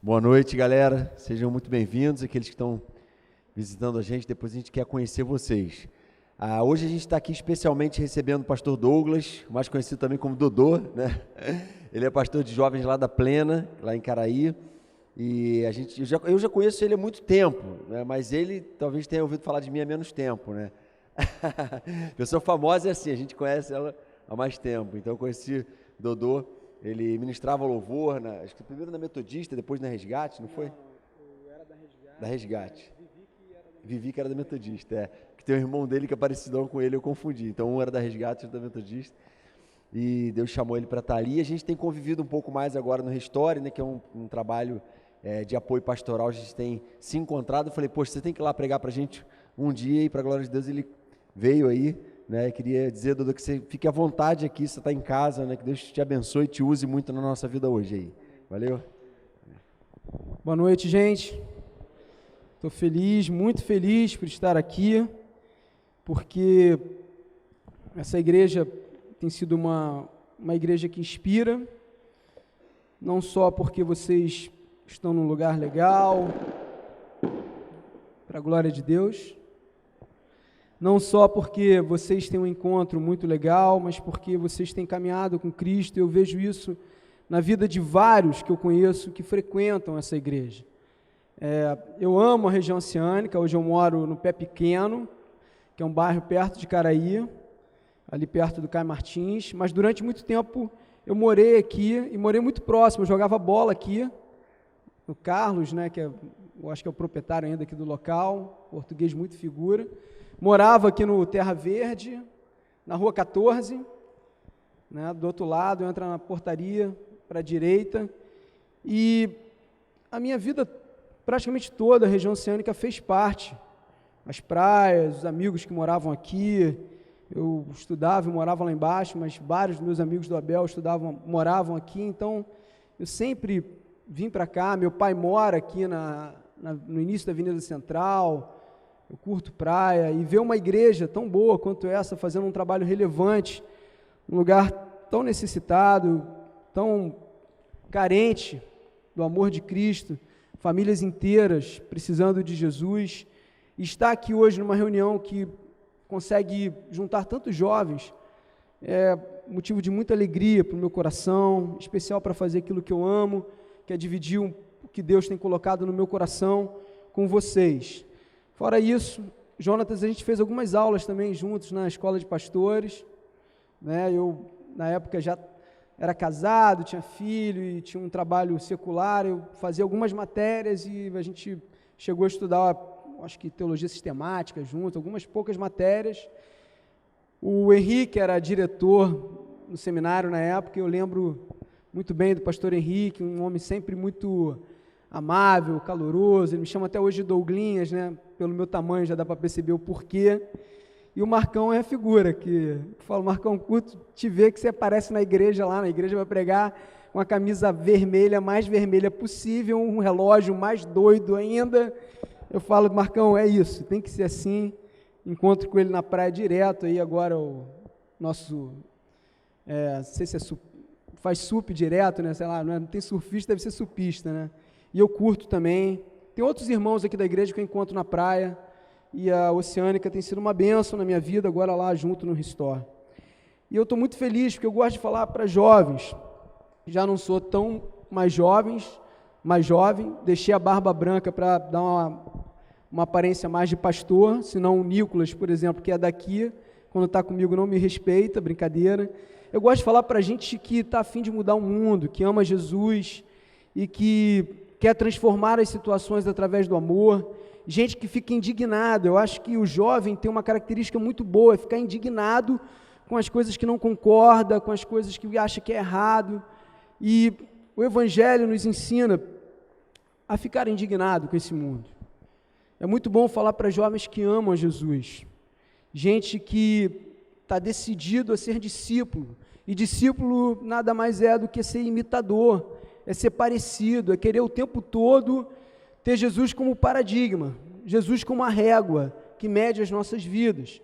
Boa noite, galera. Sejam muito bem-vindos, aqueles que estão visitando a gente. Depois a gente quer conhecer vocês. Hoje a gente está aqui especialmente recebendo o pastor Douglas, mais conhecido também como Dodô, né? Ele é pastor de jovens lá da Plena, lá em Caraí. E eu já conheço ele há muito tempo, né? Mas ele talvez tenha ouvido falar de mim há menos tempo, né? Pessoa famosa é assim, a gente conhece ela há mais tempo. Então eu conheci Dodô. Ele ministrava louvor, acho que primeiro na Metodista, depois na Resgate, não foi? Não, eu era da Resgate. Da Resgate. Vivi que era da Metodista, que tem um irmão dele que é parecidão com ele, eu confundi. Então um era da Resgate e outro da Metodista. E Deus chamou ele para estar ali. A gente tem convivido um pouco mais agora no Restore, né, que é um trabalho de apoio pastoral. A gente tem se encontrado. Eu falei, poxa, você tem que ir lá pregar para a gente um dia, e para a glória de Deus ele veio aí. Né, queria dizer, Dudu, que você fique à vontade aqui, você está em casa, né, que Deus te abençoe e te use muito na nossa vida hoje aí. Valeu? Boa noite, gente. Estou feliz, muito feliz por estar aqui, porque essa igreja tem sido uma igreja que inspira, não só porque vocês estão num lugar legal, para a glória de Deus, não só porque vocês têm um encontro muito legal, mas porque vocês têm caminhado com Cristo. Eu vejo isso na vida de vários que eu conheço que frequentam essa igreja. Eu amo a região oceânica. Hoje eu moro no Pé Pequeno, que é um bairro perto de Caraí, ali perto do Caio Martins, mas durante muito tempo eu morei aqui e morei muito próximo. Eu jogava bola aqui, o Carlos, né, eu acho que é o proprietário ainda aqui do local, português muito figura. Morava aqui no Terra Verde, na Rua 14, né, do outro lado, entra na portaria para a direita, e a minha vida, praticamente toda a região oceânica fez parte. As praias, os amigos que moravam aqui, eu estudava e morava lá embaixo, mas vários dos meus amigos do Abel moravam aqui, então eu sempre vim para cá. Meu pai mora aqui no início da Avenida Central. Eu curto praia, e ver uma igreja tão boa quanto essa, fazendo um trabalho relevante, num lugar tão necessitado, tão carente do amor de Cristo, famílias inteiras precisando de Jesus, e estar aqui hoje numa reunião que consegue juntar tantos jovens, é motivo de muita alegria para o meu coração, especial para fazer aquilo que eu amo, que é dividir o que Deus tem colocado no meu coração com vocês. Fora isso, Jonatas, a gente fez algumas aulas também juntos na escola de pastores, né? Eu, na época, já era casado, tinha filho e tinha um trabalho secular. Eu fazia algumas matérias e a gente chegou a estudar, acho que teologia sistemática junto, algumas poucas matérias. O Henrique era diretor no seminário na época, eu lembro muito bem do pastor Henrique, um homem sempre muito amável, caloroso. Ele me chama até hoje de Douglinhas, né? Pelo meu tamanho já dá para perceber o porquê. E o Marcão é a figura que eu falo, Marcão, curto te ver que você aparece na igreja vai pregar com a camisa vermelha, mais vermelha possível, um relógio mais doido ainda. Eu falo, Marcão, é isso, tem que ser assim. Encontro com ele na praia direto, aí agora o nosso, não sei se faz sup direto, né? Sei lá, não tem surfista, deve ser supista, né? E eu curto também. Tem outros irmãos aqui da igreja que eu encontro na praia, e a Oceânica tem sido uma bênção na minha vida, agora lá junto no Restore. E eu estou muito feliz, porque eu gosto de falar para jovens. Já não sou tão mais jovem, deixei a barba branca para dar uma aparência mais de pastor, senão o Nicolas, por exemplo, que é daqui, quando está comigo não me respeita, brincadeira. Eu gosto de falar para gente que está a fim de mudar o mundo, que ama Jesus e que quer transformar as situações através do amor, gente que fica indignado. Eu acho que o jovem tem uma característica muito boa, é ficar indignado com as coisas que não concorda, com as coisas que acha que é errado, e o Evangelho nos ensina a ficar indignado com esse mundo. É muito bom falar para jovens que amam a Jesus, gente que está decidido a ser discípulo, e discípulo nada mais é do que ser imitador, é ser parecido, é querer o tempo todo ter Jesus como paradigma, Jesus como a régua que mede as nossas vidas.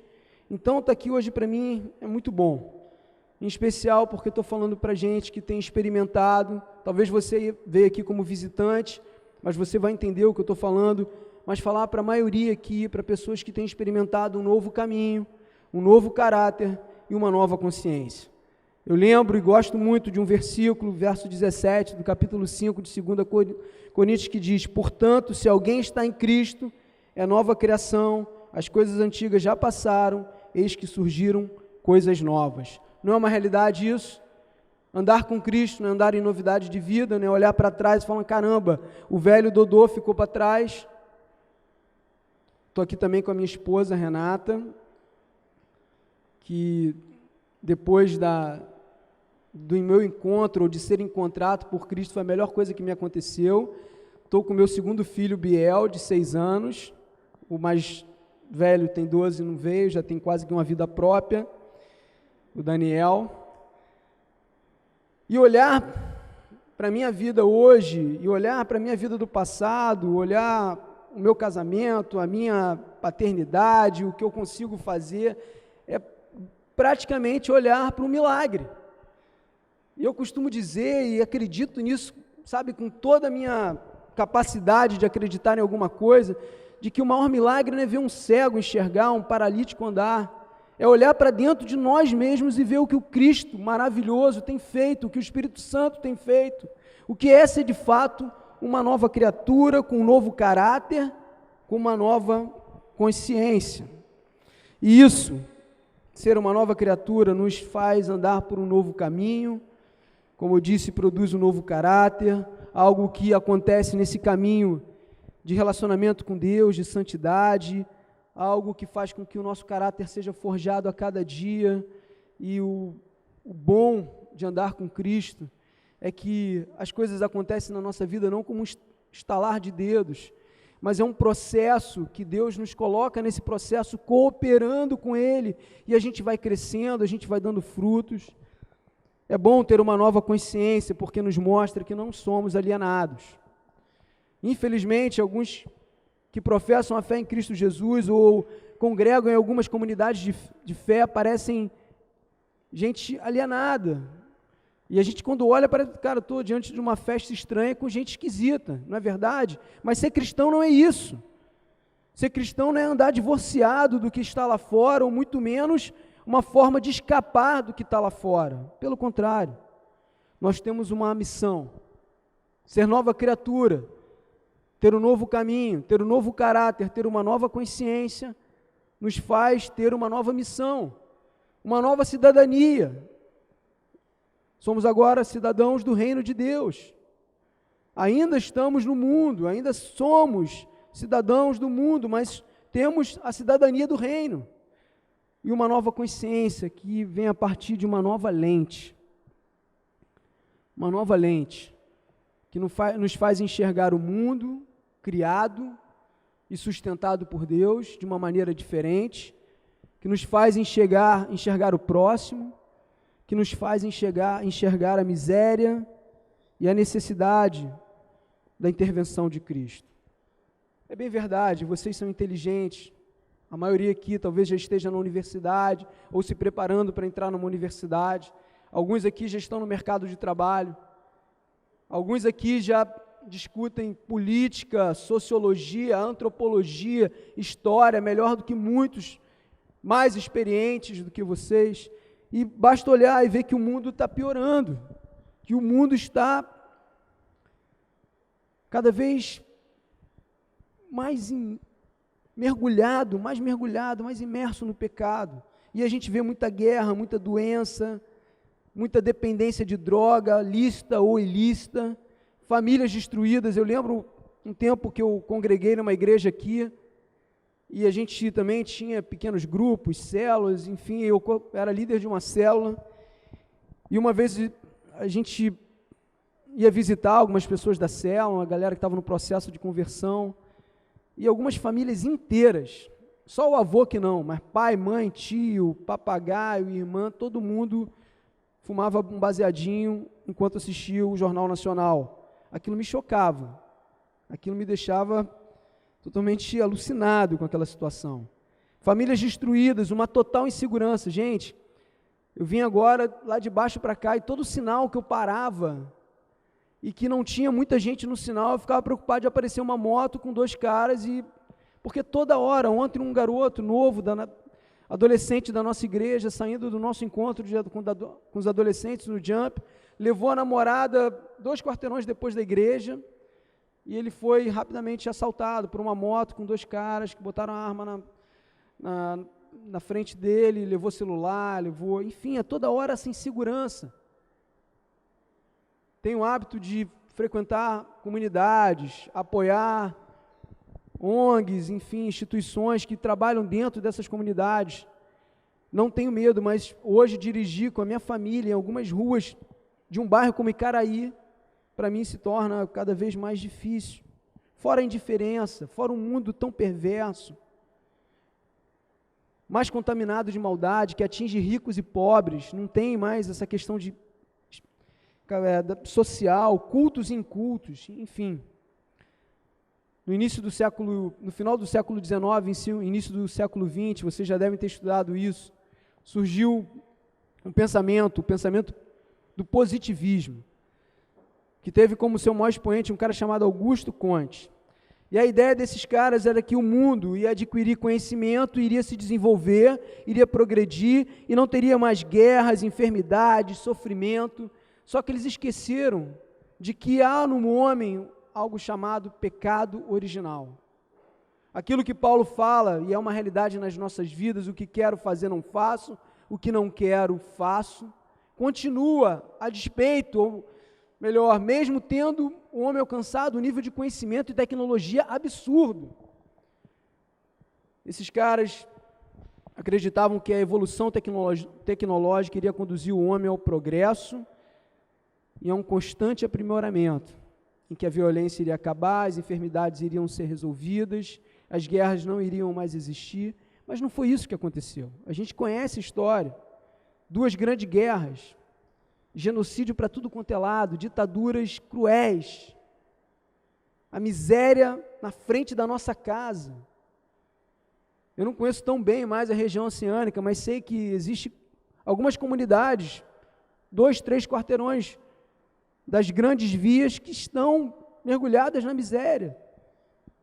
Então, estar aqui hoje para mim é muito bom. em especial porque estou falando para gente que tem experimentado, talvez você veio aqui como visitante, mas você vai entender o que eu estou falando, mas falar para a maioria aqui, para pessoas que têm experimentado um novo caminho, um novo caráter e uma nova consciência. Eu lembro e gosto muito de um versículo, verso 17, do capítulo 5 de 2 Coríntios, que diz: portanto, se alguém está em Cristo, é nova criação, as coisas antigas já passaram, eis que surgiram coisas novas. Não é uma realidade isso? Andar com Cristo não é andar em novidade de vida, né? Olhar para trás e falar, caramba, o velho Dodô ficou para trás. Estou aqui também com a minha esposa, Renata, que depois do meu encontro, ou de ser encontrado por Cristo, foi a melhor coisa que me aconteceu. Estou com meu segundo filho, Biel, de 6 anos, o mais velho tem 12, não veio, já tem quase que uma vida própria, o Daniel. E olhar para a minha vida hoje, e olhar para a minha vida do passado, olhar o meu casamento, a minha paternidade, o que eu consigo fazer, é praticamente olhar para um milagre. E eu costumo dizer, e acredito nisso, sabe, com toda a minha capacidade de acreditar em alguma coisa, de que o maior milagre não é ver um cego enxergar, um paralítico andar, é olhar para dentro de nós mesmos e ver o que o Cristo maravilhoso tem feito, o que o Espírito Santo tem feito, o que é ser de fato uma nova criatura, com um novo caráter, com uma nova consciência. E isso, ser uma nova criatura, nos faz andar por um novo caminho, como eu disse, produz um novo caráter, algo que acontece nesse caminho de relacionamento com Deus, de santidade, algo que faz com que o nosso caráter seja forjado a cada dia. E o bom de andar com Cristo é que as coisas acontecem na nossa vida não como um estalar de dedos, mas é um processo que Deus nos coloca nesse processo, cooperando com Ele, e a gente vai crescendo, a gente vai dando frutos. É bom ter uma nova consciência, porque nos mostra que não somos alienados. Infelizmente, alguns que professam a fé em Cristo Jesus ou congregam em algumas comunidades de fé parecem gente alienada. E a gente, quando olha, parece, cara, estou diante de uma festa estranha com gente esquisita, não é verdade? Mas ser cristão não é isso. Ser cristão não é andar divorciado do que está lá fora, ou muito menos uma forma de escapar do que está lá fora. Pelo contrário, nós temos uma missão: ser nova criatura, ter um novo caminho, ter um novo caráter, ter uma nova consciência, nos faz ter uma nova missão, uma nova cidadania. Somos agora cidadãos do reino de Deus. Ainda estamos no mundo, ainda somos cidadãos do mundo, mas temos a cidadania do reino. E uma nova consciência que vem a partir de uma nova lente. Uma nova lente que nos faz enxergar o mundo criado e sustentado por Deus de uma maneira diferente, que nos faz enxergar o próximo, que nos faz enxergar a miséria e a necessidade da intervenção de Cristo. É bem verdade, vocês são inteligentes, a maioria aqui talvez já esteja na universidade ou se preparando para entrar numa universidade, alguns aqui já estão no mercado de trabalho, alguns aqui já discutem política, sociologia, antropologia, história, melhor do que muitos, mais experientes do que vocês. E basta olhar e ver que o mundo está piorando, que o mundo está cada vez mais mergulhado, mais imerso no pecado. E a gente vê muita guerra, muita doença, muita dependência de droga, lícita ou ilícita, famílias destruídas. Eu lembro um tempo que eu congreguei numa igreja aqui, e a gente também tinha pequenos grupos, células, enfim, eu era líder de uma célula, e uma vez a gente ia visitar algumas pessoas da célula, uma galera que estava no processo de conversão, e algumas famílias inteiras, só o avô que não, mas pai, mãe, tio, papagaio, irmã, todo mundo fumava um baseadinho enquanto assistia o Jornal Nacional. Aquilo me chocava, aquilo me deixava totalmente alucinado com aquela situação. Famílias destruídas, uma total insegurança. Gente, Eu vim agora lá de baixo para cá e todo sinal que eu parava e que não tinha muita gente no sinal, eu ficava preocupado de aparecer uma moto com 2 caras porque toda hora, ontem um garoto novo, adolescente da nossa igreja, saindo do nosso encontro com os adolescentes no Jump, levou a namorada 2 quarteirões depois da igreja e ele foi rapidamente assaltado por uma moto com 2 caras que botaram a arma na frente dele, levou celular, enfim, a toda hora essa insegurança. Tenho o hábito de frequentar comunidades, apoiar ONGs, enfim, instituições que trabalham dentro dessas comunidades. Não tenho medo, mas hoje dirigir com a minha família em algumas ruas de um bairro como Icaraí, para mim se torna cada vez mais difícil. Fora a indiferença, fora um mundo tão perverso, mais contaminado de maldade, que atinge ricos e pobres, não tem mais essa questão de social, cultos e incultos, enfim. No final do século XIX, início do século XX, vocês já devem ter estudado isso, surgiu o pensamento do positivismo, que teve como seu maior expoente um cara chamado Augusto Comte. E a ideia desses caras era que o mundo ia adquirir conhecimento, iria se desenvolver, iria progredir, e não teria mais guerras, enfermidades, sofrimento. Só que eles esqueceram de que há no homem algo chamado pecado original. Aquilo que Paulo fala, e é uma realidade nas nossas vidas, o que quero fazer não faço, o que não quero faço, continua a despeito, ou melhor, mesmo tendo o homem alcançado um nível de conhecimento e tecnologia absurdo. Esses caras acreditavam que a evolução tecnológica iria conduzir o homem ao progresso e a um constante aprimoramento, em que a violência iria acabar, as enfermidades iriam ser resolvidas, as guerras não iriam mais existir, mas não foi isso que aconteceu. A gente conhece a história, 2 grandes guerras, genocídio para tudo quanto é lado, ditaduras cruéis, a miséria na frente da nossa casa. Eu não conheço tão bem mais a região oceânica, mas sei que existe algumas comunidades, 2, 3 quarteirões das grandes vias que estão mergulhadas na miséria.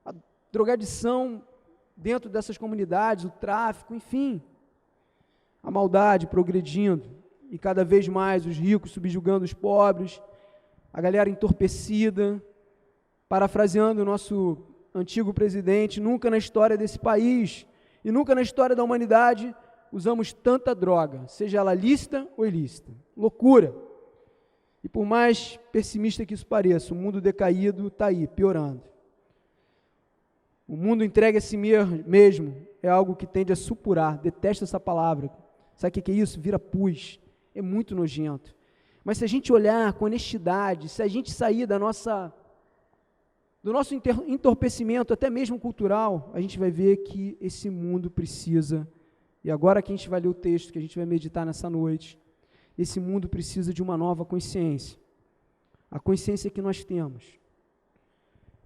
A drogadição dentro dessas comunidades, o tráfico, enfim. A maldade progredindo e cada vez mais os ricos subjugando os pobres, a galera entorpecida. Parafraseando o nosso antigo presidente, nunca na história desse país e nunca na história da humanidade usamos tanta droga, seja ela lícita ou ilícita. Loucura. E por mais pessimista que isso pareça, o mundo decaído está aí, piorando. O mundo entregue a si mesmo é algo que tende a supurar, detesto essa palavra. Sabe o que é isso? Vira pus, é muito nojento. Mas se a gente olhar com honestidade, se a gente sair do nosso entorpecimento, até mesmo cultural, a gente vai ver que esse mundo precisa, e agora que a gente vai ler o texto que a gente vai meditar nessa noite, esse mundo precisa de uma nova consciência, a consciência que nós temos.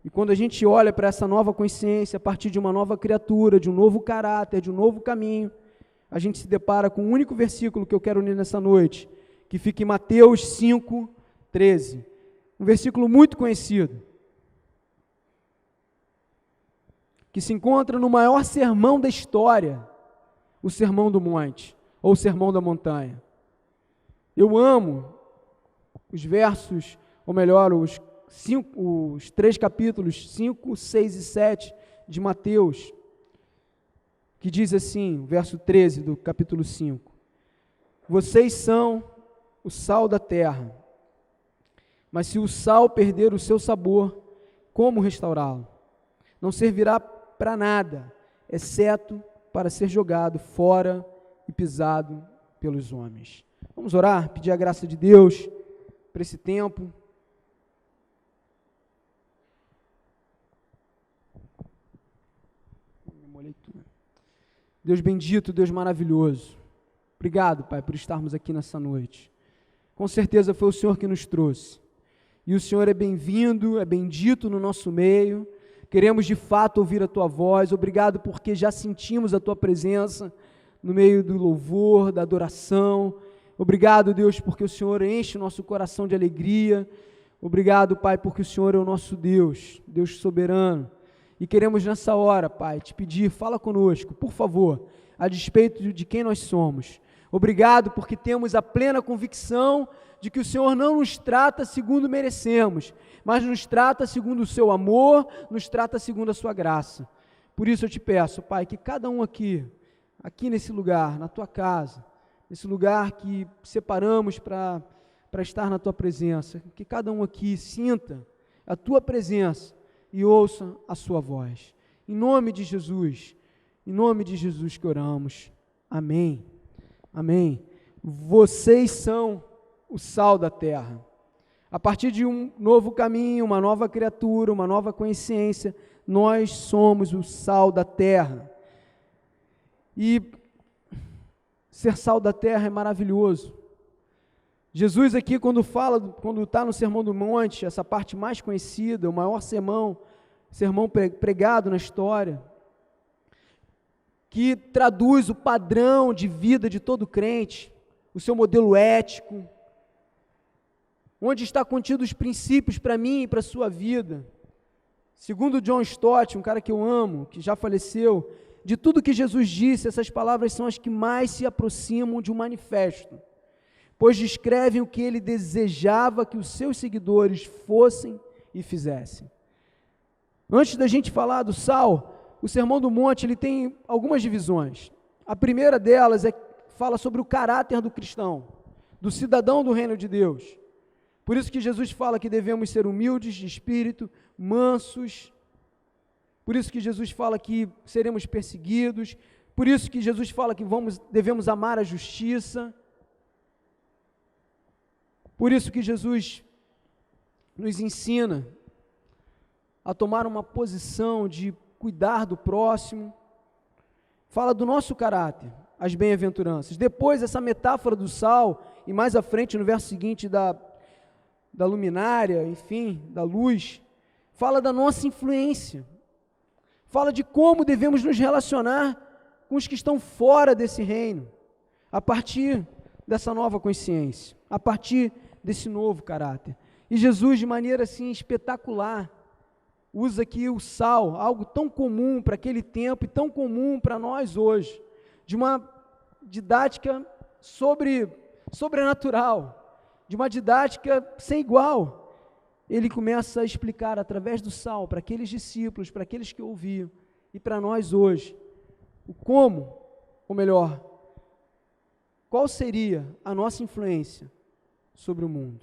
E quando a gente olha para essa nova consciência, a partir de uma nova criatura, de um novo caráter, de um novo caminho, a gente se depara com um único versículo que eu quero ler nessa noite, que fica em Mateus 5:13, um versículo muito conhecido, que se encontra no maior sermão da história, o Sermão do Monte, ou o Sermão da Montanha. Eu amo os versos, ou melhor, os 3 capítulos, 5, 6 e 7 de Mateus, que diz assim, verso 13 do capítulo 5, vocês são o sal da terra, mas se o sal perder o seu sabor, como restaurá-lo? Não servirá para nada, exceto para ser jogado fora e pisado pelos homens. Vamos orar, pedir a graça de Deus para esse tempo. Deus bendito, Deus maravilhoso, obrigado, Pai, por estarmos aqui nessa noite. Com certeza foi o Senhor que nos trouxe. E o Senhor é bem-vindo, é bendito no nosso meio. Queremos de fato ouvir a Tua voz. Obrigado porque já sentimos a Tua presença no meio do louvor, da adoração. Obrigado, Deus, porque o Senhor enche o nosso coração de alegria. Obrigado, Pai, porque o Senhor é o nosso Deus, Deus soberano. E queremos nessa hora, Pai, te pedir, fala conosco, por favor, a despeito de quem nós somos. Obrigado porque temos a plena convicção de que o Senhor não nos trata segundo merecemos, mas nos trata segundo o seu amor, nos trata segundo a sua graça. Por isso eu te peço, Pai, que cada um aqui nesse lugar, na tua casa, nesse lugar que separamos para estar na tua presença, que cada um aqui sinta a tua presença e ouça a sua voz. Em nome de Jesus que oramos. Amém. Amém. Vocês são o sal da terra. A partir de um novo caminho, uma nova criatura, uma nova consciência, nós somos o sal da terra. E ser sal da terra é maravilhoso. Jesus aqui, quando está no Sermão do Monte, essa parte mais conhecida, o maior sermão pregado na história, que traduz o padrão de vida de todo crente, o seu modelo ético, onde está contido os princípios para mim e para a sua vida. Segundo John Stott, um cara que eu amo, que já faleceu, de tudo que Jesus disse, essas palavras são as que mais se aproximam de um manifesto, pois descrevem o que ele desejava que os seus seguidores fossem e fizessem. Antes da gente falar do sal, o Sermão do Monte ele tem algumas divisões. A primeira delas fala sobre o caráter do cristão, do cidadão do reino de Deus. Por isso que Jesus fala que devemos ser humildes de espírito, mansos. Por isso que Jesus fala que seremos perseguidos. Por isso que Jesus fala que devemos amar a justiça. Por isso que Jesus nos ensina a tomar uma posição de cuidar do próximo. Fala do nosso caráter, as bem-aventuranças. Depois, essa metáfora do sal, e mais à frente, no verso seguinte, da luminária, enfim, da luz, fala da nossa influência. Fala de como devemos nos relacionar com os que estão fora desse reino, a partir dessa nova consciência, a partir desse novo caráter. E Jesus, de maneira assim espetacular, usa aqui o sal, algo tão comum para aquele tempo e tão comum para nós hoje, de uma didática sobrenatural, de uma didática sem igual. Ele começa a explicar através do sal para aqueles discípulos, para aqueles que ouviam, e para nós hoje, o como, ou melhor, qual seria a nossa influência sobre o mundo.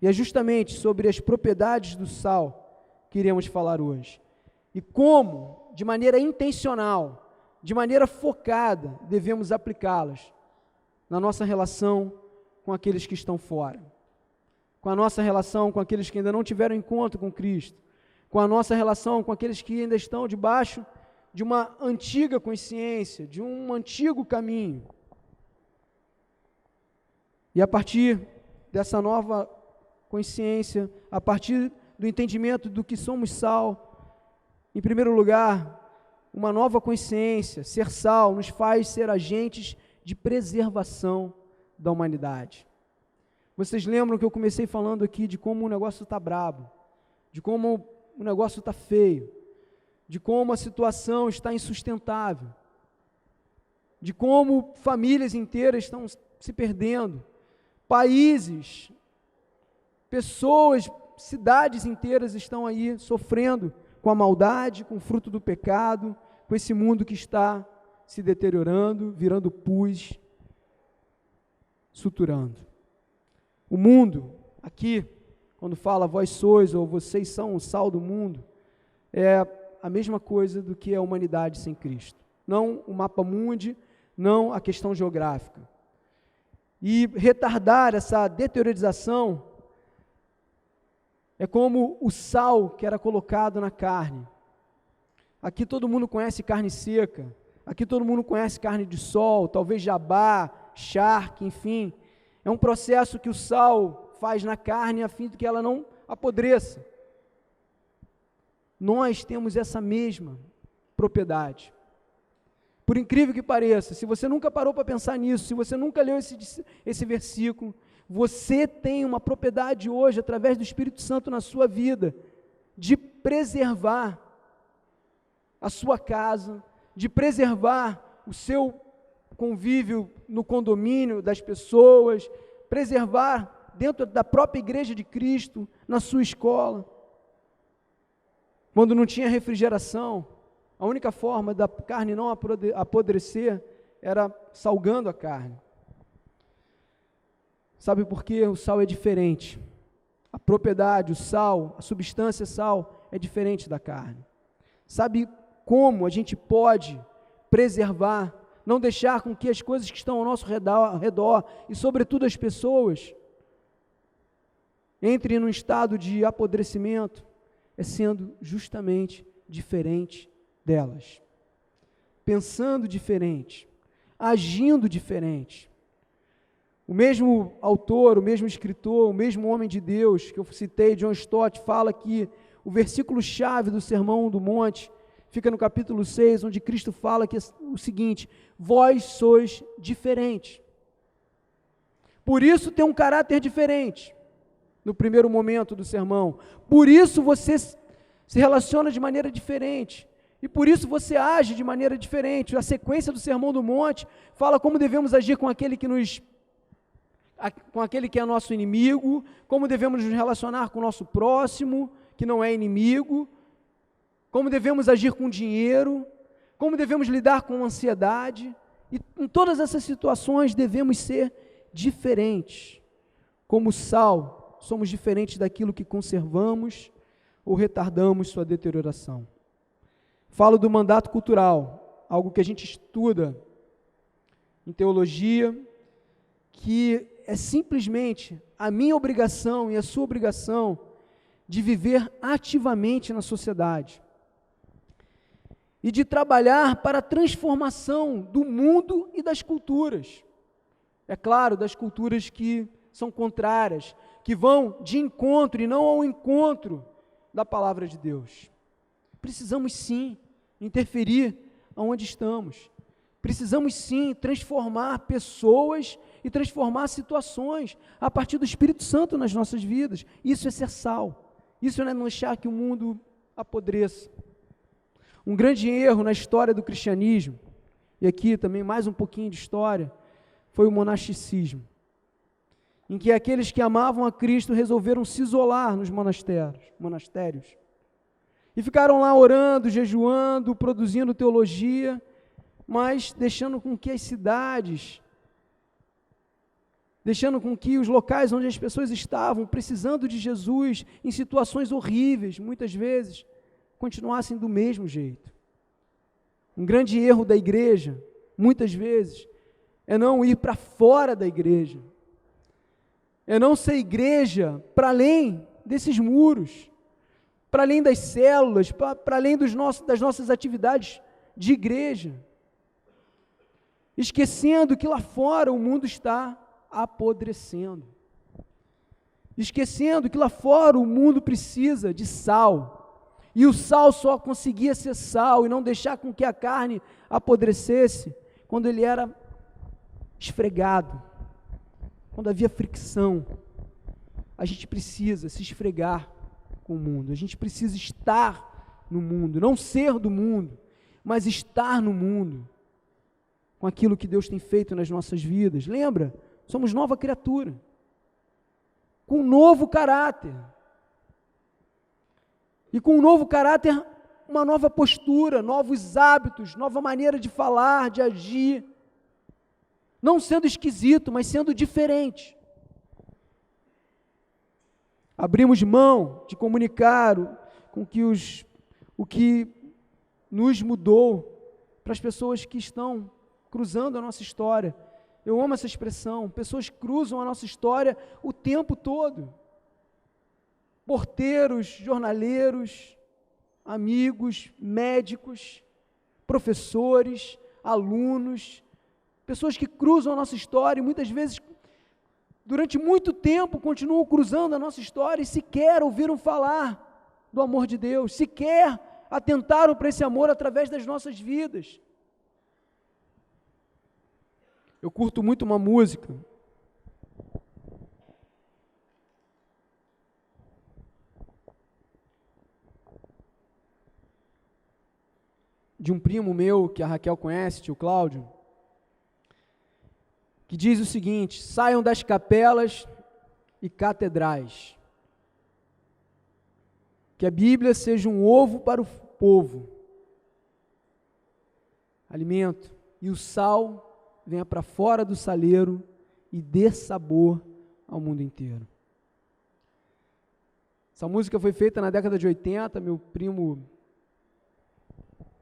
E é justamente sobre as propriedades do sal que iremos falar hoje. E como, de maneira intencional, de maneira focada, devemos aplicá-las na nossa relação com aqueles que estão fora, com a nossa relação com aqueles que ainda não tiveram encontro com Cristo, com a nossa relação com aqueles que ainda estão debaixo de uma antiga consciência, de um antigo caminho. E a partir dessa nova consciência, a partir do entendimento do que somos sal, em primeiro lugar, uma nova consciência, ser sal, nos faz ser agentes de preservação da humanidade. Vocês lembram que eu comecei falando aqui de como o negócio está brabo, de como o negócio está feio, de como a situação está insustentável, de como famílias inteiras estão se perdendo, países, pessoas, cidades inteiras estão aí sofrendo com a maldade, com o fruto do pecado, com esse mundo que está se deteriorando, virando pus, suturando. O mundo, aqui, quando fala vós sois ou vocês são o sal do mundo, é a mesma coisa do que a humanidade sem Cristo. Não o mapa mundi, não a questão geográfica. E retardar essa deteriorização é como o sal que era colocado na carne. Aqui todo mundo conhece carne seca, aqui todo mundo conhece carne de sol, talvez jabá, charque, enfim. É um processo que o sal faz na carne a fim de que ela não apodreça. Nós temos essa mesma propriedade. Por incrível que pareça, se você nunca parou para pensar nisso, se você nunca leu esse versículo, você tem uma propriedade hoje, através do Espírito Santo na sua vida, de preservar a sua casa, de preservar o seu convívio no condomínio das pessoas, preservar dentro da própria igreja de Cristo, na sua escola. Quando não tinha refrigeração, a única forma da carne não apodrecer era salgando a carne. Sabe por quê? O sal é diferente. A propriedade, o sal, a substância sal é diferente da carne. Sabe como a gente pode preservar, não deixar com que as coisas que estão ao nosso redor e sobretudo as pessoas entrem num estado de apodrecimento? É sendo justamente diferente delas, pensando diferente, agindo diferente. O mesmo autor, o mesmo escritor, o mesmo homem de Deus que eu citei, John Stott, fala que o versículo-chave do Sermão do Monte fica no capítulo 6, onde Cristo fala que é o seguinte: vós sois diferentes. Por isso tem um caráter diferente no primeiro momento do sermão. Por isso você se relaciona de maneira diferente. E por isso você age de maneira diferente. A sequência do Sermão do Monte fala como devemos agir com aquele que é nosso inimigo, como devemos nos relacionar com o nosso próximo, que não é inimigo, como devemos agir com dinheiro, como devemos lidar com ansiedade. E em todas essas situações devemos ser diferentes. Como sal, somos diferentes daquilo que conservamos ou retardamos sua deterioração. Falo do mandato cultural, algo que a gente estuda em teologia, que é simplesmente a minha obrigação e a sua obrigação de viver ativamente na sociedade e de trabalhar para a transformação do mundo e das culturas. É claro, das culturas que são contrárias, que vão de encontro e não ao encontro da palavra de Deus. Precisamos sim interferir aonde estamos. Precisamos sim transformar pessoas e transformar situações a partir do Espírito Santo nas nossas vidas. Isso é ser sal. Isso não é deixar que o mundo apodreça. Um grande erro na história do cristianismo, e aqui também mais um pouquinho de história, foi o monasticismo, em que aqueles que amavam a Cristo resolveram se isolar nos monastérios, e ficaram lá orando, jejuando, produzindo teologia, mas deixando com que as cidades, deixando com que os locais onde as pessoas estavam, precisando de Jesus, em situações horríveis, muitas vezes, continuassem do mesmo jeito. Um grande erro da igreja, muitas vezes, é não ir para fora da igreja, é não ser igreja para além desses muros, para além das células, para além das nossas atividades de igreja, esquecendo que lá fora o mundo está apodrecendo, esquecendo que lá fora o mundo precisa de sal, e o sal só conseguia ser sal e não deixar com que a carne apodrecesse quando ele era esfregado, quando havia fricção. A gente precisa se esfregar com o mundo, a gente precisa estar no mundo, não ser do mundo, mas estar no mundo, com aquilo que Deus tem feito nas nossas vidas. Lembra? Somos nova criatura, com um novo caráter, e com um novo caráter, uma nova postura, novos hábitos, nova maneira de falar, de agir, não sendo esquisito, mas sendo diferente. Abrimos mão de comunicar o que nos mudou para as pessoas que estão cruzando a nossa história. Eu amo essa expressão, pessoas cruzam a nossa história o tempo todo. Porteiros, jornaleiros, amigos, médicos, professores, alunos, pessoas que cruzam a nossa história e muitas vezes, durante muito tempo, continuam cruzando a nossa história e sequer ouviram falar do amor de Deus, sequer atentaram para esse amor através das nossas vidas. Eu curto muito uma música de um primo meu, que a Raquel conhece, tio Cláudio, que diz o seguinte: saiam das capelas e catedrais, que a Bíblia seja um ovo para o povo, alimento, e o sal venha para fora do saleiro e dê sabor ao mundo inteiro. Essa música foi feita na década de 80, meu primo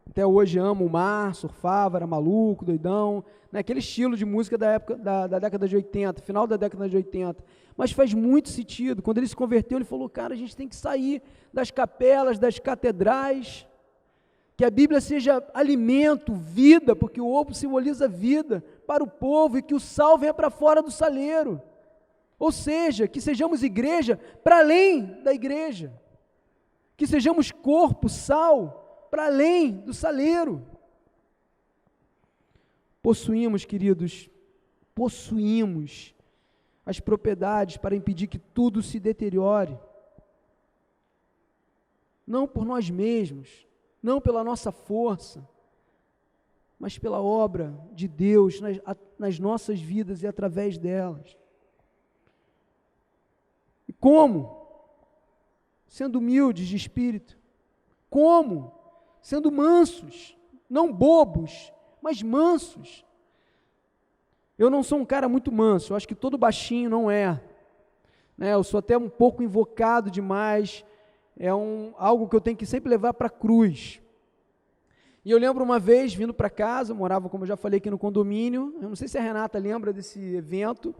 até hoje ama o mar, surfava, era maluco, doidão, né? Aquele estilo de música da época da década de 80, final da década de 80. Mas faz muito sentido. Quando ele se converteu, ele falou: cara, a gente tem que sair das capelas, das catedrais, que a Bíblia seja alimento, vida, porque o ovo simboliza vida para o povo, e que o sal venha para fora do saleiro. Ou seja, que sejamos igreja para além da igreja, que sejamos corpo, sal, para além do saleiro. Possuímos, queridos, as propriedades para impedir que tudo se deteriore. Não por nós mesmos, não pela nossa força, mas pela obra de Deus nas nossas vidas e através delas. E como? Sendo humildes de espírito. Como? Sendo mansos, não bobos, mas mansos. Eu não sou um cara muito manso, eu acho que todo baixinho não é, né? Eu sou até um pouco invocado demais, algo que eu tenho que sempre levar para a cruz. E eu lembro uma vez, vindo para casa, eu morava, como eu já falei, aqui no condomínio, eu não sei se a Renata lembra desse evento,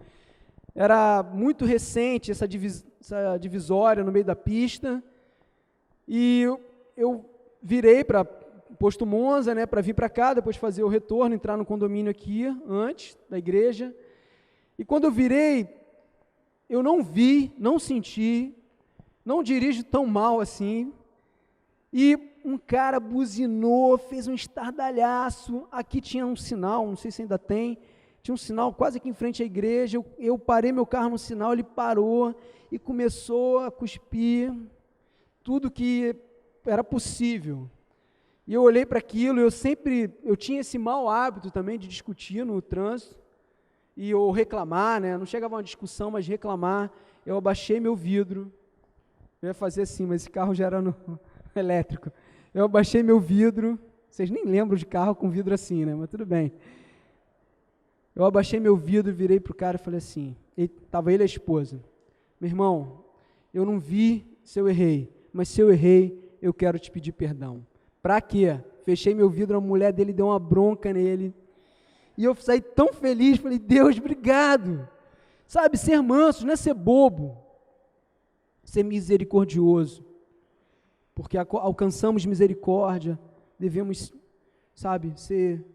era muito recente essa divisória no meio da pista, e eu virei para Posto Monza, né, para vir para cá, depois fazer o retorno, entrar no condomínio aqui, antes da igreja. E quando eu virei, eu não vi, não senti, não dirijo tão mal assim, e um cara buzinou, fez um estardalhaço. Aqui tinha um sinal, não sei se ainda tem, tinha um sinal quase aqui em frente à igreja. Eu parei meu carro no sinal, ele parou e começou a cuspir tudo que era possível. E eu olhei para aquilo, eu tinha esse mau hábito também de discutir no trânsito, ou reclamar, né? Não chegava a uma discussão, mas reclamar. Eu abaixei meu vidro, eu ia fazer assim, mas esse carro já era no elétrico. Eu abaixei meu vidro, vocês nem lembram de carro com vidro assim, né? Mas tudo bem. Eu abaixei meu vidro, virei para o cara e falei assim, estava ele e a esposa: meu irmão, eu não vi se eu errei, mas se eu errei, eu quero te pedir perdão. Para quê? Fechei meu vidro, a mulher dele deu uma bronca nele, e eu saí tão feliz, falei: Deus, obrigado. Sabe, ser manso não é ser bobo, ser misericordioso, porque alcançamos misericórdia, devemos, sabe, ser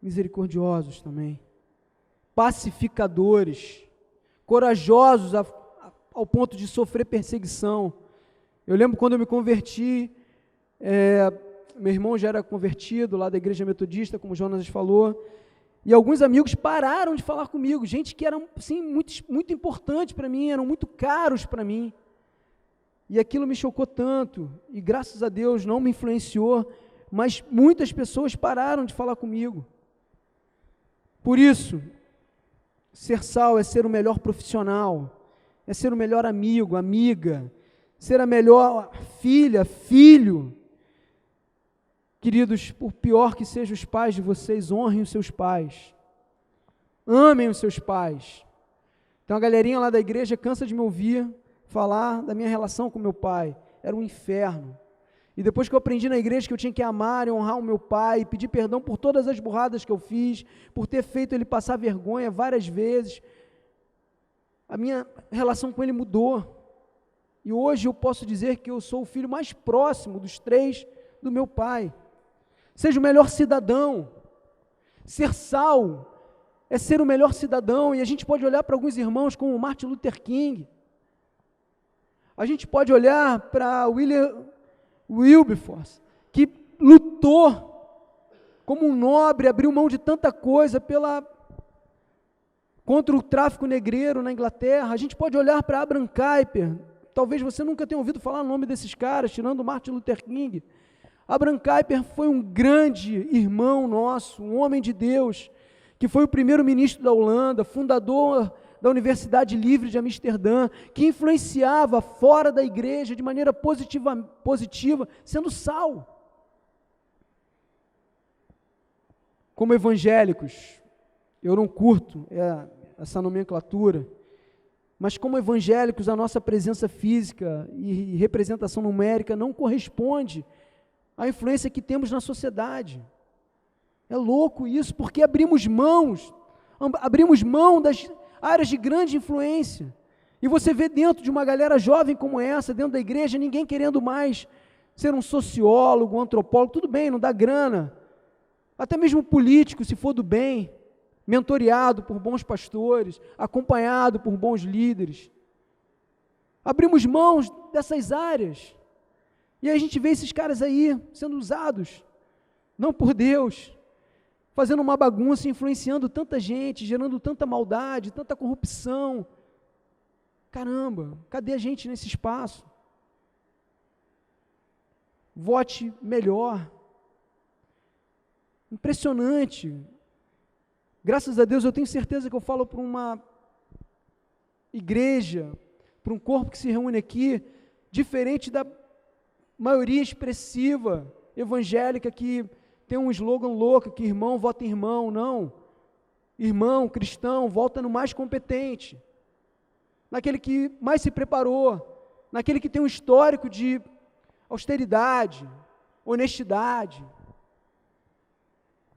misericordiosos também, pacificadores, corajosos ao ponto de sofrer perseguição. Eu lembro quando eu me converti, meu irmão já era convertido lá da igreja metodista, como o Jonas falou, e alguns amigos pararam de falar comigo, gente que eram assim, muito importantes para mim, eram muito caros para mim, e aquilo me chocou tanto, e graças a Deus não me influenciou, mas muitas pessoas pararam de falar comigo. Por isso, ser sal é ser o melhor profissional, é ser o melhor amigo, amiga, ser a melhor filha, filho. Queridos, por pior que sejam os pais de vocês, honrem os seus pais, amem os seus pais. Então a galerinha lá da igreja cansa de me ouvir falar da minha relação com meu pai, era um inferno. E depois que eu aprendi na igreja que eu tinha que amar e honrar o meu pai, pedir perdão por todas as burradas que eu fiz, por ter feito ele passar vergonha várias vezes, a minha relação com ele mudou. E hoje eu posso dizer que eu sou o filho mais próximo dos três do meu pai. Seja o melhor cidadão. Ser sal é ser o melhor cidadão, e a gente pode olhar para alguns irmãos como Martin Luther King, a gente pode olhar para William Wilberforce, que lutou como um nobre, abriu mão de tanta coisa contra o tráfico negreiro na Inglaterra. A gente pode olhar para Abraham Kuyper. Talvez você nunca tenha ouvido falar o nome desses caras, tirando Martin Luther King. Abraham Kuyper foi um grande irmão nosso, um homem de Deus, que foi o primeiro-ministro da Holanda, fundador da Universidade Livre de Amsterdã, que influenciava fora da igreja de maneira positiva, sendo sal. Como evangélicos, eu não curto essa nomenclatura, mas como evangélicos, a nossa presença física e representação numérica não corresponde à influência que temos na sociedade. É louco isso, porque abrimos mão das áreas de grande influência. E você vê dentro de uma galera jovem como essa, dentro da igreja, ninguém querendo mais ser um sociólogo, um antropólogo, tudo bem, não dá grana. Até mesmo político, se for do bem, mentoreado por bons pastores, acompanhado por bons líderes. Abrimos mãos dessas áreas. E aí a gente vê esses caras aí sendo usados, não por Deus, fazendo uma bagunça, influenciando tanta gente, gerando tanta maldade, tanta corrupção. Caramba, cadê a gente nesse espaço? Vote melhor. Impressionante. Graças a Deus eu tenho certeza que eu falo para uma igreja, para um corpo que se reúne aqui, diferente da maioria expressiva evangélica que tem um slogan louco, que irmão vota em irmão. Não. Irmão, cristão, vota no mais competente, naquele que mais se preparou, naquele que tem um histórico de austeridade, honestidade.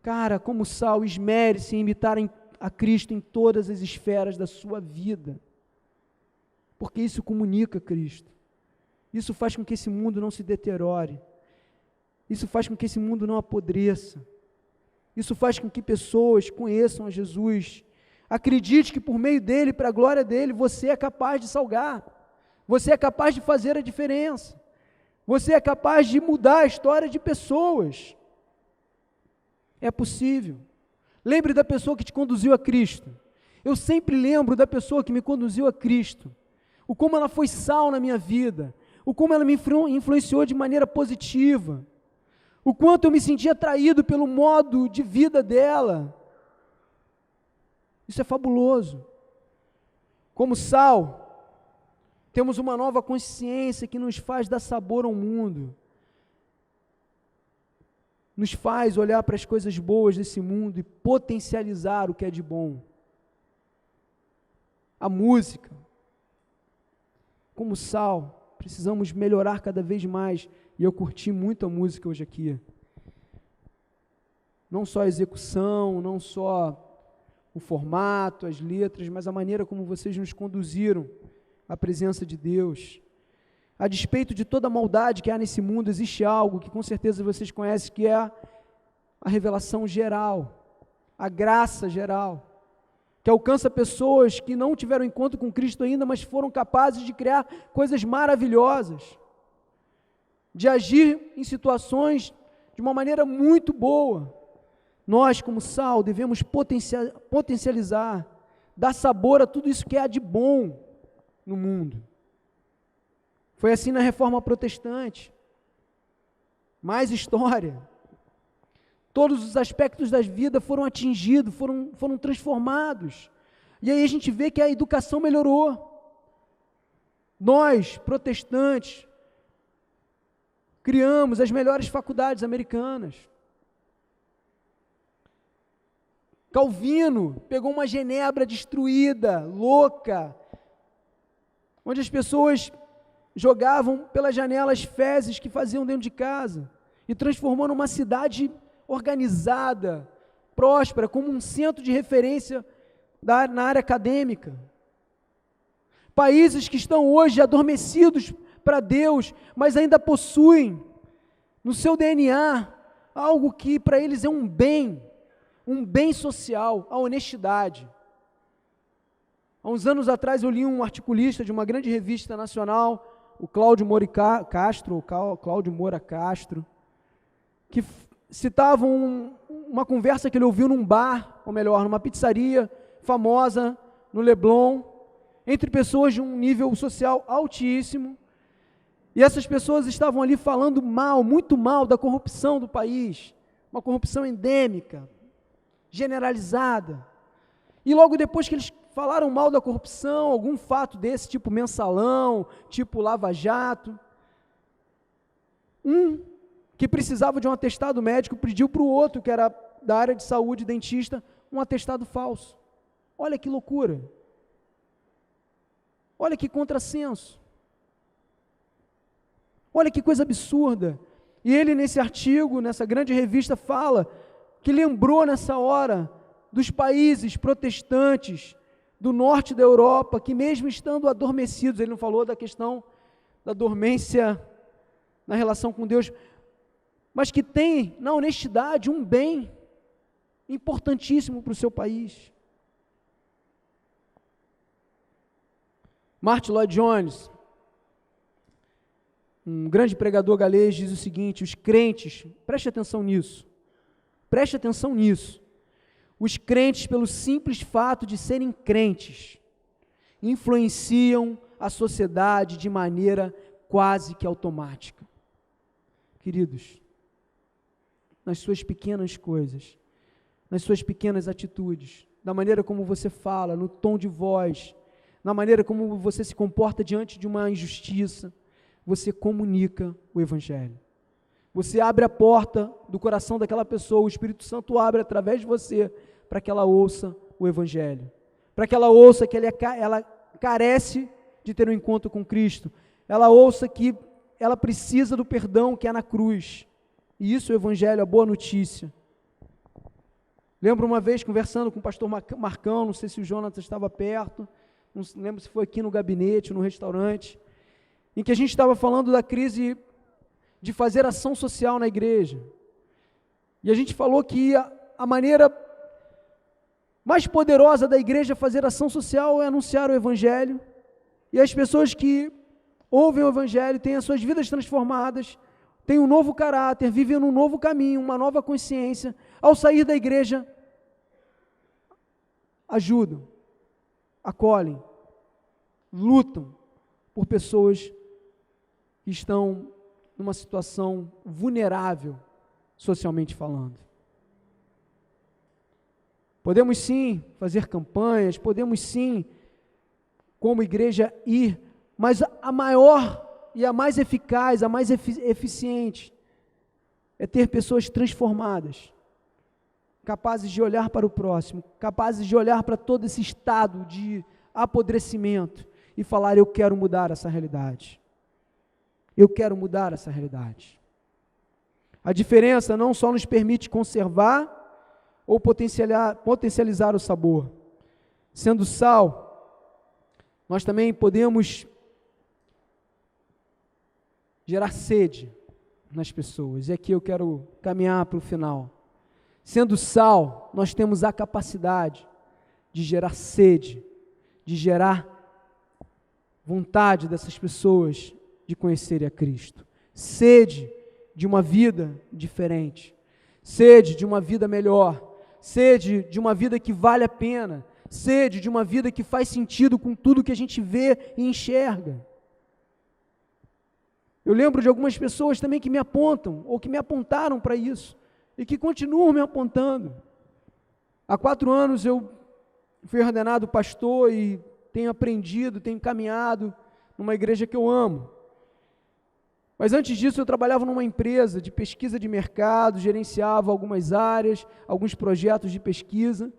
Cara, como sal, esmere-se em imitar a Cristo em todas as esferas da sua vida, porque isso comunica Cristo, isso faz com que esse mundo não se deteriore, isso faz com que esse mundo não apodreça, isso faz com que pessoas conheçam a Jesus, acredite que por meio dele, para a glória dele, você é capaz de salgar, você é capaz de fazer a diferença, você é capaz de mudar a história de pessoas. É possível. Lembre da pessoa que te conduziu a Cristo. Eu sempre lembro da pessoa que me conduziu a Cristo, o como ela foi sal na minha vida, o como ela me influenciou de maneira positiva, o quanto eu me senti atraído pelo modo de vida dela. Isso é fabuloso. Como sal, temos uma nova consciência que nos faz dar sabor ao mundo, nos faz olhar para as coisas boas desse mundo e potencializar o que é de bom. A música, como sal, precisamos melhorar cada vez mais, e eu curti muito a música hoje aqui. Não só a execução, não só o formato, as letras, mas a maneira como vocês nos conduziram à presença de Deus. A despeito de toda a maldade que há nesse mundo, existe algo que com certeza vocês conhecem, que é a revelação geral, a graça geral, que alcança pessoas que não tiveram encontro com Cristo ainda, mas foram capazes de criar coisas maravilhosas, de agir em situações de uma maneira muito boa. Nós, como sal, devemos potencializar, dar sabor a tudo isso que há de bom no mundo. Foi assim na Reforma Protestante. Mais história. Todos os aspectos da vida foram atingidos, foram transformados. E aí a gente vê que a educação melhorou. Nós, protestantes, criamos as melhores faculdades americanas. Calvino pegou uma Genebra destruída, louca, onde as pessoas jogavam pelas janelas fezes que faziam dentro de casa e transformou numa cidade organizada, próspera, como um centro de referência na área acadêmica. Países que estão hoje adormecidos para Deus, mas ainda possuem no seu DNA algo que para eles é um bem social, a honestidade. Há uns anos atrás eu li um articulista de uma grande revista nacional, o Cláudio Moura Castro, que citava uma conversa que ele ouviu num bar, ou melhor, numa pizzaria, famosa no Leblon, entre pessoas de um nível social altíssimo, e essas pessoas estavam ali falando mal, muito mal da corrupção do país, uma corrupção endêmica, generalizada. E logo depois que eles falaram mal da corrupção, algum fato desse, tipo mensalão, tipo lava-jato, que precisava de um atestado médico pediu para o outro, que era da área de saúde, dentista, um atestado falso. Olha que loucura. Olha que contrassenso. Olha que coisa absurda. E ele, nesse artigo, nessa grande revista, fala que lembrou nessa hora dos países protestantes do norte da Europa, que mesmo estando adormecidos, ele não falou da questão da dormência na relação com Deus, mas que tem, na honestidade, um bem importantíssimo para o seu país. Martin Lloyd Jones, um grande pregador galês, diz o seguinte: os crentes, preste atenção nisso, os crentes, pelo simples fato de serem crentes, influenciam a sociedade de maneira quase que automática. Queridos, nas suas pequenas coisas, nas suas pequenas atitudes, da maneira como você fala, no tom de voz, na maneira como você se comporta diante de uma injustiça, você comunica o Evangelho. Você abre a porta do coração daquela pessoa, o Espírito Santo abre através de você, para que ela ouça o Evangelho, para que ela ouça que ela carece de ter um encontro com Cristo, ela ouça que ela precisa do perdão que é na cruz, e isso é o Evangelho, a boa notícia. Lembro uma vez conversando com o pastor Marcão, não sei se o Jonathan estava perto, não lembro se foi aqui no gabinete, no restaurante, em que a gente estava falando da crise de fazer ação social na igreja, e a gente falou que a maneira mais poderosa da igreja fazer ação social é anunciar o Evangelho, e as pessoas que ouvem o Evangelho têm as suas vidas transformadas, têm um novo caráter, vivem um novo caminho, uma nova consciência, ao sair da igreja, ajudam, acolhem, lutam por pessoas que estão numa situação vulnerável, socialmente falando. Podemos sim fazer campanhas, podemos sim, como igreja, ir, mas a maior e a mais eficaz, a mais eficiente, é ter pessoas transformadas, capazes de olhar para o próximo, capazes de olhar para todo esse estado de apodrecimento e falar: eu quero mudar essa realidade. Eu quero mudar essa realidade. A diferença não só nos permite conservar ou potencializar o sabor. Sendo sal, nós também podemos gerar sede nas pessoas. E aqui eu quero caminhar para o final. Sendo sal, nós temos a capacidade de gerar sede, de gerar vontade dessas pessoas de conhecerem a Cristo. Sede de uma vida diferente. Sede de uma vida melhor. Sede de uma vida que vale a pena, sede de uma vida que faz sentido com tudo que a gente vê e enxerga. Eu lembro de algumas pessoas também que me apontam, ou que me apontaram para isso, e que continuam me apontando. Há 4 anos eu fui ordenado pastor e tenho aprendido, tenho caminhado numa igreja que eu amo. Mas antes disso eu trabalhava numa empresa de pesquisa de mercado, gerenciava algumas áreas, alguns projetos de pesquisa,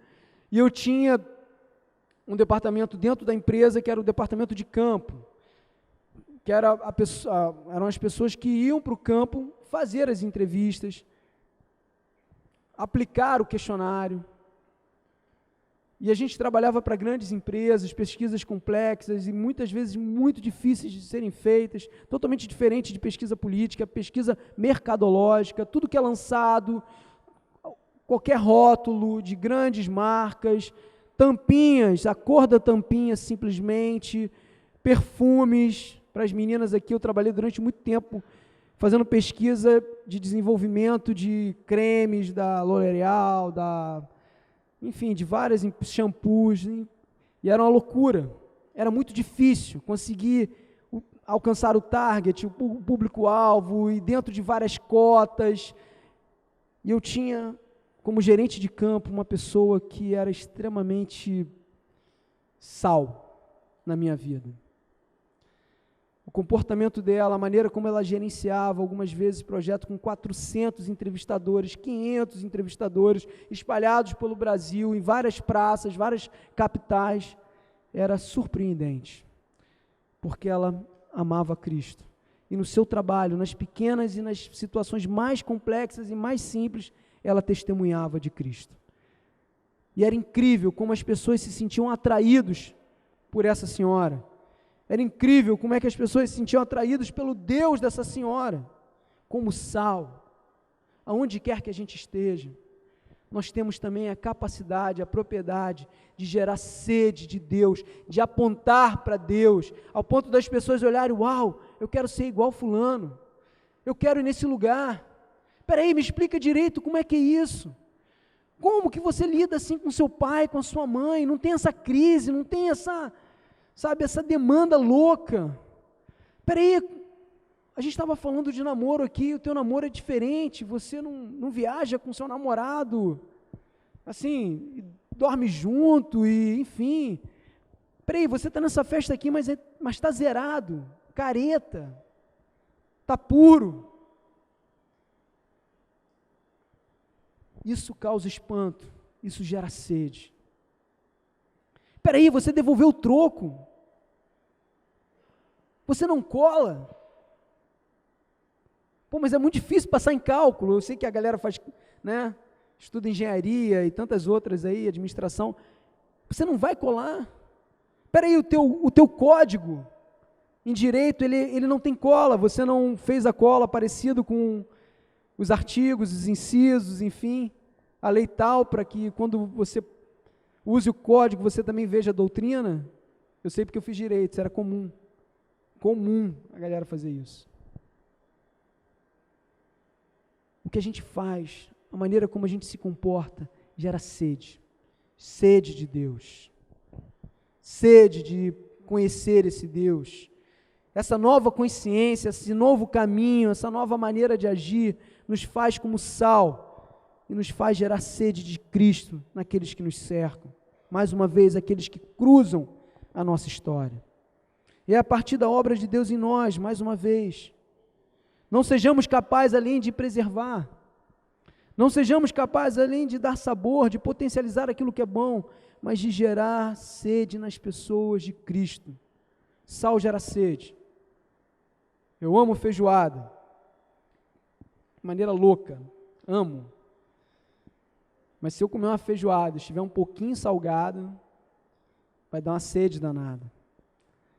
e eu tinha um departamento dentro da empresa que era o departamento de campo, que eram as pessoas que iam para o campo fazer as entrevistas, aplicar o questionário. E a gente trabalhava para grandes empresas, pesquisas complexas e muitas vezes muito difíceis de serem feitas, totalmente diferente de pesquisa política, pesquisa mercadológica, tudo que é lançado, qualquer rótulo de grandes marcas, tampinhas, a cor da tampinha simplesmente, perfumes. Para as meninas aqui, eu trabalhei durante muito tempo fazendo pesquisa de desenvolvimento de cremes da L'Oréal, da enfim, de várias shampoos, e era uma loucura. Era muito difícil conseguir alcançar o target, o público-alvo, e dentro de várias cotas. E eu tinha, como gerente de campo, uma pessoa que era extremamente sal na minha vida. O comportamento dela, a maneira como ela gerenciava, algumas vezes, projeto com 400 entrevistadores, 500 entrevistadores, espalhados pelo Brasil, em várias praças, várias capitais, era surpreendente, porque ela amava Cristo. E no seu trabalho, nas pequenas e nas situações mais complexas e mais simples, ela testemunhava de Cristo. E era incrível como as pessoas se sentiam atraídos por essa senhora. Era incrível como é que as pessoas se sentiam atraídas pelo Deus dessa senhora, como sal, aonde quer que a gente esteja. Nós temos também a capacidade, a propriedade de gerar sede de Deus, de apontar para Deus, ao ponto das pessoas olharem, uau, eu quero ser igual fulano, eu quero ir nesse lugar. Espera aí, me explica direito como é que é isso. Como que você lida assim com seu pai, com a sua mãe, não tem essa crise, não tem essa, sabe, essa demanda louca. Espera aí, a gente estava falando de namoro aqui, o teu namoro é diferente, você não viaja com seu namorado, assim, dorme junto, e enfim. Espera aí, você está nessa festa aqui, mas está zerado, careta, está puro. Isso causa espanto, isso gera sede. Espera aí, você devolveu o troco, você não cola. Pô, mas é muito difícil passar em cálculo, eu sei que a galera faz, né, estuda engenharia e tantas outras aí, administração, você não vai colar. Espera aí, o teu código em direito, ele não tem cola, você não fez a cola parecido com os artigos, os incisos, enfim, a lei tal, para que quando você use o código, você também veja a doutrina. Eu sei porque eu fiz direito, isso era comum a galera fazer isso. O que a gente faz, a maneira como a gente se comporta, gera sede de Deus, sede de conhecer esse Deus. Essa nova consciência, esse novo caminho, essa nova maneira de agir, nos faz como sal e nos faz gerar sede de Cristo naqueles que nos cercam. Mais uma vez, aqueles que cruzam a nossa história. E é a partir da obra de Deus em nós, mais uma vez. Não sejamos capazes, além de preservar, não sejamos capazes, além de dar sabor, de potencializar aquilo que é bom, mas de gerar sede nas pessoas de Cristo. Sal gera sede. Eu amo feijoada, de maneira louca, amo. Mas se eu comer uma feijoada e estiver um pouquinho salgada, vai dar uma sede danada.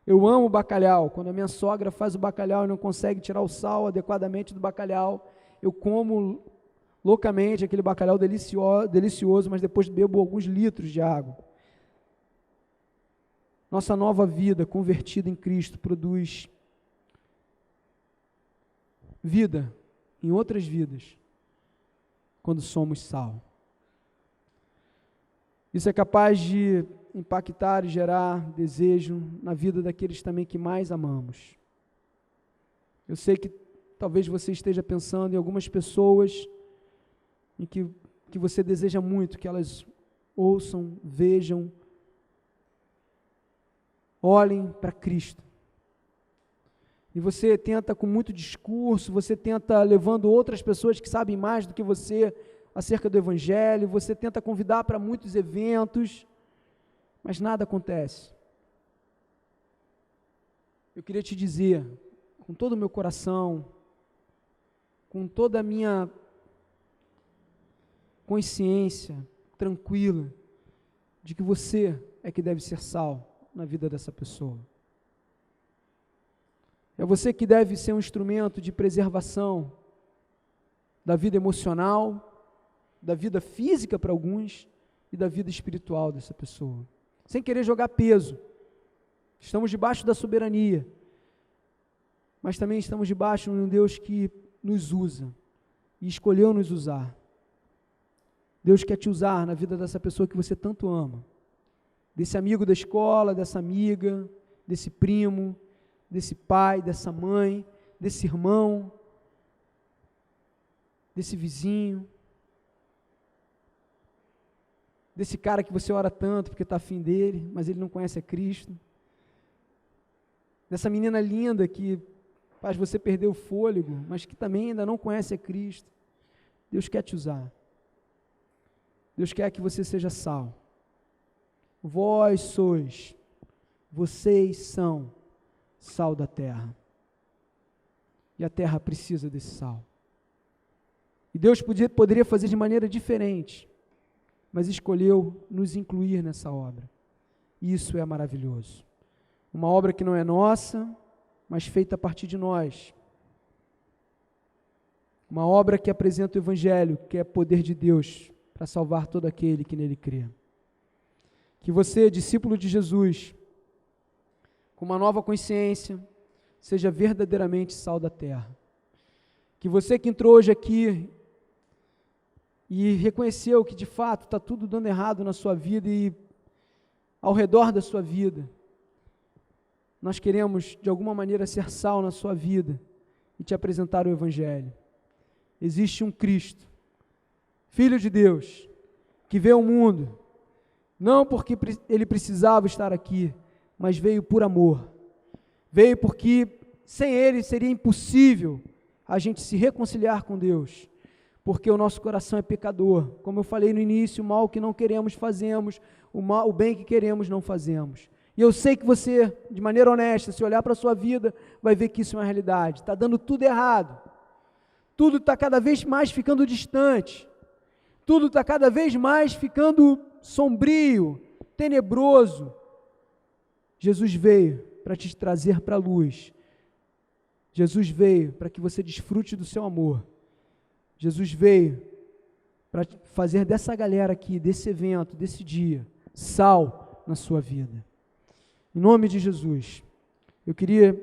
Eu amo bacalhau. Quando a minha sogra faz o bacalhau e não consegue tirar o sal adequadamente do bacalhau, eu como loucamente aquele bacalhau delicioso, mas depois bebo alguns litros de água. Nossa nova vida, convertida em Cristo, produz vida em outras vidas, quando somos sal. Isso é capaz de impactar e gerar desejo na vida daqueles também que mais amamos. Eu sei que talvez você esteja pensando em algumas pessoas em que você deseja muito que elas ouçam, vejam, olhem para Cristo. E você tenta com muito discurso, você tenta levando outras pessoas que sabem mais do que você acerca do Evangelho, você tenta convidar para muitos eventos, mas nada acontece. Eu queria te dizer, com todo o meu coração, com toda a minha consciência tranquila, de que você é que deve ser sal na vida dessa pessoa. É você que deve ser um instrumento de preservação da vida emocional, da vida física para alguns e da vida espiritual dessa pessoa. Sem querer jogar peso. Estamos debaixo da soberania, mas também estamos debaixo de um Deus que nos usa e escolheu nos usar. Deus quer te usar na vida dessa pessoa que você tanto ama. Desse amigo da escola, dessa amiga, desse primo, desse pai, dessa mãe, desse irmão, desse vizinho, desse cara que você ora tanto porque está afim dele, mas ele não conhece a Cristo, dessa menina linda que faz você perder o fôlego, mas que também ainda não conhece a Cristo. Deus quer te usar. Deus quer que você seja sal. Vós sois, vocês são sal da terra. E a terra precisa desse sal. E Deus poderia fazer de maneira diferente, mas escolheu nos incluir nessa obra. E isso é maravilhoso. Uma obra que não é nossa, mas feita a partir de nós. Uma obra que apresenta o Evangelho, que é poder de Deus para salvar todo aquele que nele crê. Que você, discípulo de Jesus, com uma nova consciência, seja verdadeiramente sal da terra. Que você que entrou hoje aqui e reconheceu que de fato está tudo dando errado na sua vida e ao redor da sua vida, nós queremos de alguma maneira ser sal na sua vida e te apresentar o Evangelho. Existe um Cristo, Filho de Deus, que veio ao mundo, não porque ele precisava estar aqui, mas veio por amor. Veio porque sem ele seria impossível a gente se reconciliar com Deus, porque o nosso coração é pecador. Como eu falei no início, o mal que não queremos fazemos, o bem que queremos não fazemos. E eu sei que você, de maneira honesta, se olhar para a sua vida, vai ver que isso é uma realidade. Está dando tudo errado. Tudo está cada vez mais ficando distante. Tudo está cada vez mais ficando sombrio, tenebroso. Jesus veio para te trazer para a luz. Jesus veio para que você desfrute do seu amor. Jesus veio para fazer dessa galera aqui, desse evento, desse dia, sal na sua vida. Em nome de Jesus, eu queria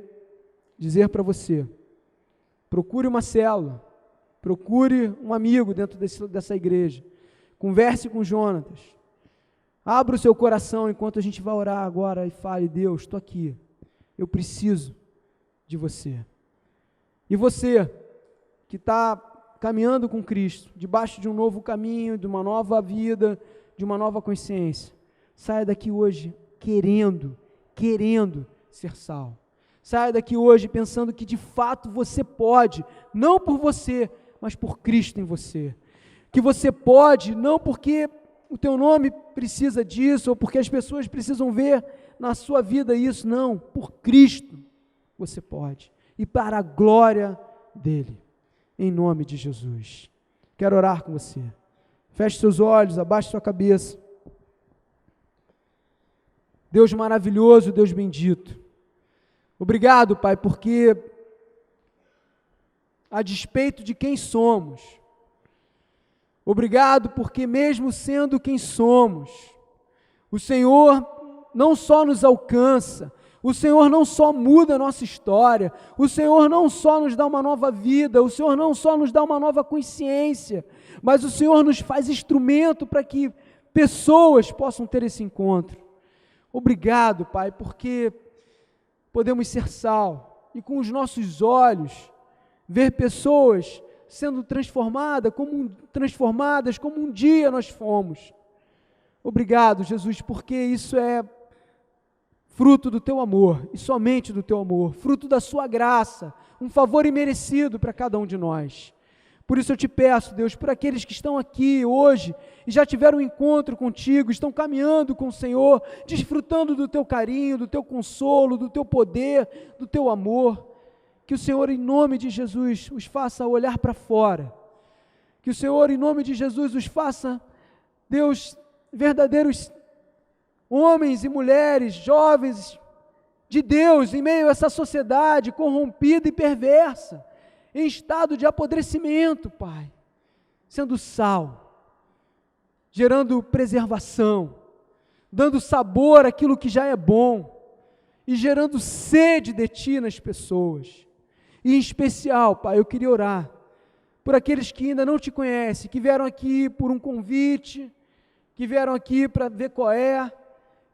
dizer para você, procure uma célula, procure um amigo dentro dessa igreja, converse com Jonatas, abra o seu coração enquanto a gente vai orar agora e fale: Deus, estou aqui, eu preciso de você. E você que está caminhando com Cristo, debaixo de um novo caminho, de uma nova vida, de uma nova consciência, saia daqui hoje querendo ser sal. Saia daqui hoje pensando que de fato você pode, não por você, mas por Cristo em você. Que você pode, não porque o teu nome precisa disso, ou porque as pessoas precisam ver na sua vida isso, não, por Cristo você pode. E para a glória dele. Em nome de Jesus. Quero orar com você. Feche seus olhos, abaixe sua cabeça. Deus maravilhoso, Deus bendito. Obrigado, Pai, porque a despeito de quem somos, obrigado porque mesmo sendo quem somos, o Senhor não só nos alcança, o Senhor não só muda a nossa história, o Senhor não só nos dá uma nova vida, o Senhor não só nos dá uma nova consciência, mas o Senhor nos faz instrumento para que pessoas possam ter esse encontro. Obrigado, Pai, porque podemos ser sal e com os nossos olhos ver pessoas sendo transformadas como um dia nós fomos. Obrigado, Jesus, porque isso é fruto do teu amor, e somente do teu amor, fruto da sua graça, um favor imerecido para cada um de nós. Por isso eu te peço, Deus, por aqueles que estão aqui hoje e já tiveram um encontro contigo, estão caminhando com o Senhor, desfrutando do teu carinho, do teu consolo, do teu poder, do teu amor, que o Senhor, em nome de Jesus, os faça olhar para fora, que o Senhor, em nome de Jesus, os faça, Deus, verdadeiros homens e mulheres, jovens de Deus, em meio a essa sociedade corrompida e perversa, em estado de apodrecimento, Pai, sendo sal, gerando preservação, dando sabor àquilo que já é bom, e gerando sede de Ti nas pessoas. E em especial, Pai, eu queria orar por aqueles que ainda não te conhecem, que vieram aqui por um convite, que vieram aqui para ver qual é,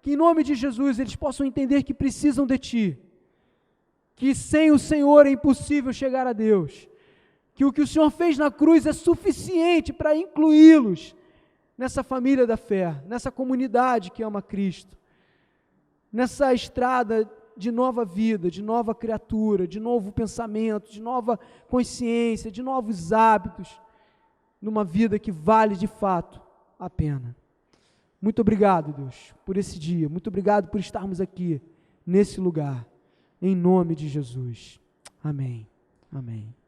que em nome de Jesus eles possam entender que precisam de Ti, que sem o Senhor é impossível chegar a Deus, que o que o Senhor fez na cruz é suficiente para incluí-los nessa família da fé, nessa comunidade que ama Cristo, nessa estrada de nova vida, de nova criatura, de novo pensamento, de nova consciência, de novos hábitos, numa vida que vale de fato a pena. Muito obrigado, Deus, por esse dia, muito obrigado por estarmos aqui, nesse lugar, em nome de Jesus. Amém. Amém.